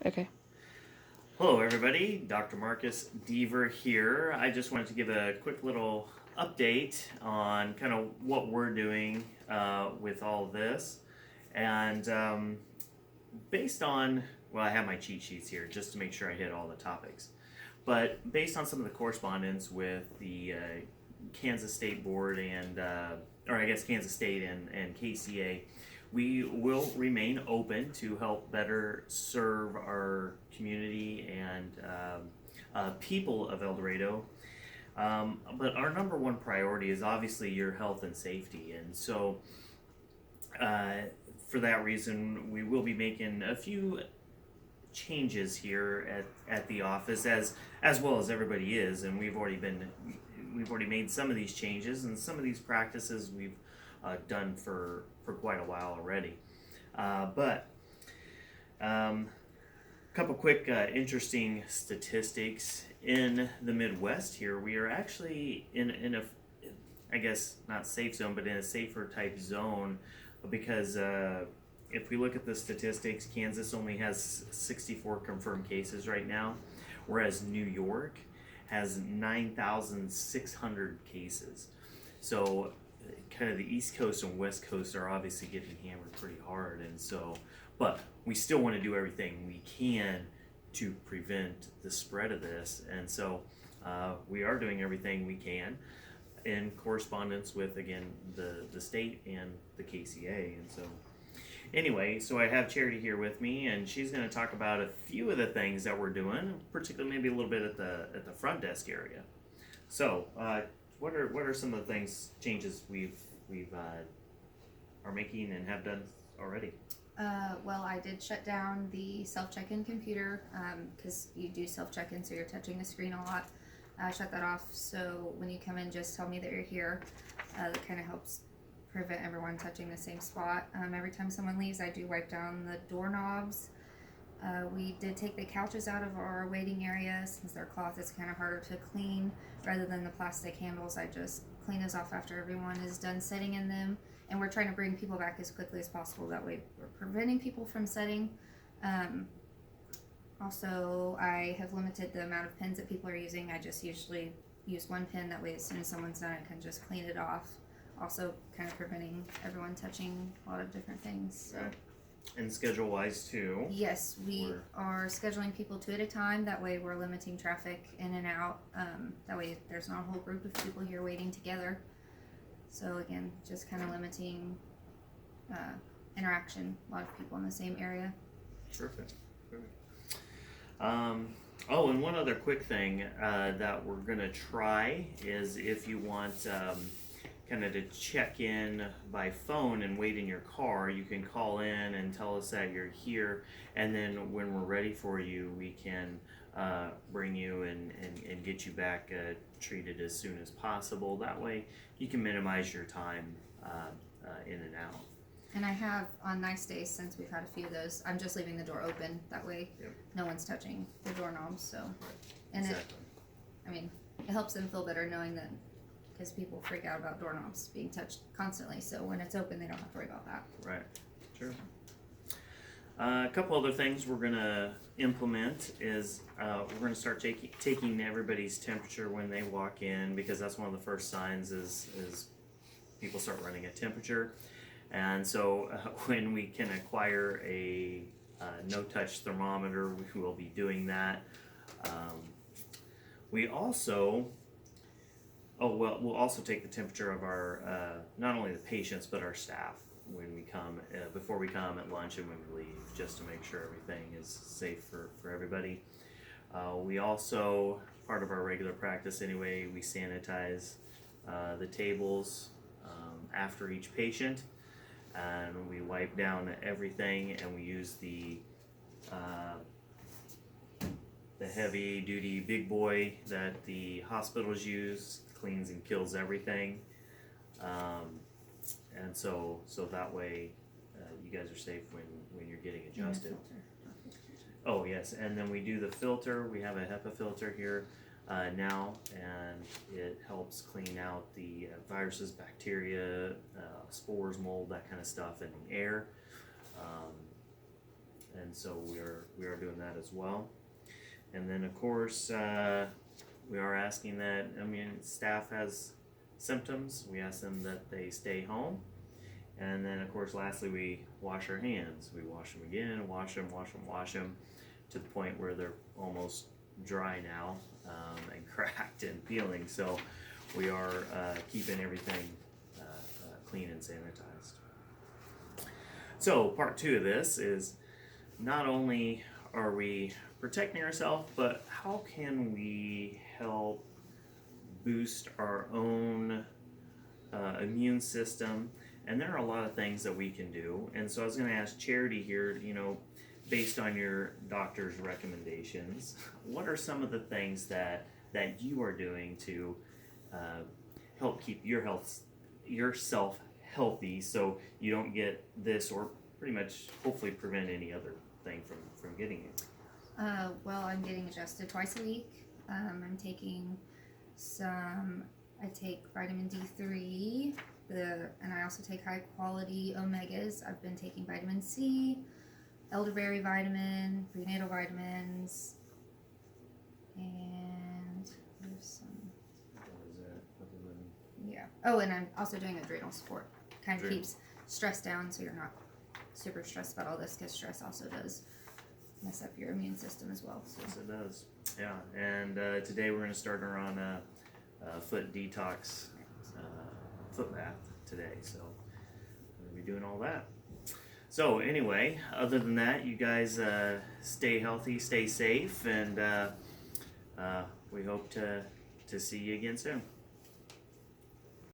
Okay. Hello, everybody. Dr. Marcus Deaver here. I just wanted to give a quick little update on kind of what we're doing with all of this. And based on, well, I have my cheat sheets here just to make sure I hit all the topics. But based on some of the correspondence with the Kansas State Board or I guess Kansas State and KCA, we will remain open to help better serve our community and people of El Dorado. But our number one priority is obviously your health and safety. And so, uh, for that reason, we will be making a few changes here at the office as well as everybody is, and we've already made some of these changes, and some of these practices we've done for quite a while already. But a couple quick interesting statistics in the Midwest here. We are actually in a, I guess not safe zone, but in a safer type zone because if we look at the statistics, Kansas only has 64 confirmed cases right now, whereas New York has 9,600 cases. So, kind of the East Coast and West Coast are obviously getting hammered pretty hard, and so, but we still want to do everything we can to prevent the spread of this, and so we are doing everything we can in correspondence with again the state and the KCA, and so anyway, so I have Charity here with me, and she's going to talk about a few of the things that we're doing, particularly maybe a little bit at the front desk area. So, what are some of the changes we've are making and have done already? Well, I did shut down the self-check-in computer because you do self-check-in, so you're touching the screen a lot. I shut that off, so when you come in, just tell me that you're here. That kind of helps prevent everyone touching the same spot. Every time someone leaves, I do wipe down the doorknobs. We did take the couches out of our waiting area since they're cloth. It's kind of harder to clean. Rather than the plastic handles, I just clean those off after everyone is done sitting in them. And we're trying to bring people back as quickly as possible. That way, we're preventing people from sitting. Also, I have limited the amount of pens that people are using. I just usually use one pen. That way, as soon as someone's done, I can just clean it off. Also, kind of preventing everyone touching a lot of different things. So. Right. And schedule wise too. Yes, we are scheduling people 2 at a time. That way, we're limiting traffic in and out. That way, there's not a whole group of people here waiting together. So again, just kind of limiting interaction. A lot of people in the same area. Perfect. Oh, and one other quick thing that we're gonna try is if you want kind of to check in by phone and wait in your car, you can call in and tell us that you're here, and then when we're ready for you, we can bring you and get you back treated as soon as possible. That way, you can minimize your time in and out. And I have on nice days, since we've had a few of those, I'm just leaving the door open. That way, no one's touching the doorknobs. So, and exactly. it helps them feel better knowing that, because people freak out about doorknobs being touched constantly. So when it's open, they don't have to worry about that. Right. Sure. A couple other things we're gonna implement is we're gonna start taking everybody's temperature when they walk in, because that's one of the first signs is people start running a temperature, and so when we can acquire a no-touch thermometer, we will be doing that. We also we'll also take the temperature of our not only the patients but our staff when we come, before we come, at lunch, and when we leave, just to make sure everything is safe for everybody. We also, part of our regular practice anyway, we sanitize the tables after each patient, and we wipe down everything, and we use the heavy duty big boy that the hospitals use, cleans and kills everything. And so that way you guys are safe when you're getting adjusted. Oh yes, and then we do the filter. We have a HEPA filter here now, and it helps clean out the viruses, bacteria, spores, mold, that kind of stuff in the air. and so we are doing that as well. And then of course we are asking that, I mean, staff has symptoms, we ask them that they stay home. And then of course lastly we wash our hands. We wash them again, wash them to the point where they're almost dry now, and cracked and peeling. So we are keeping everything clean and sanitized. So part 2 of this is not only are we protecting ourselves, but how can we help boost our own immune system? And there are a lot of things that we can do. And so I was going to ask Charity here, you know, based on your doctor's recommendations, what are some of the things that you are doing to help keep yourself healthy, so you don't get this, or pretty much hopefully prevent any other thing from getting it? Well, I'm getting adjusted twice a week. I'm taking I take vitamin D3, and I also take high quality omegas. I've been taking vitamin C, elderberry vitamin, prenatal vitamins, and there's some. What is that? Other than Yeah. Oh, and I'm also doing adrenal support. Kind of Adrenal. keeps stress down, so you're not super stressed about all this, because stress also does mess up your immune system as well. So. Yes, it does. Yeah, and today we're going to start her on a foot detox foot bath today, so we're going to be doing all that. So anyway, other than that, you guys stay healthy, stay safe, and we hope to see you again soon.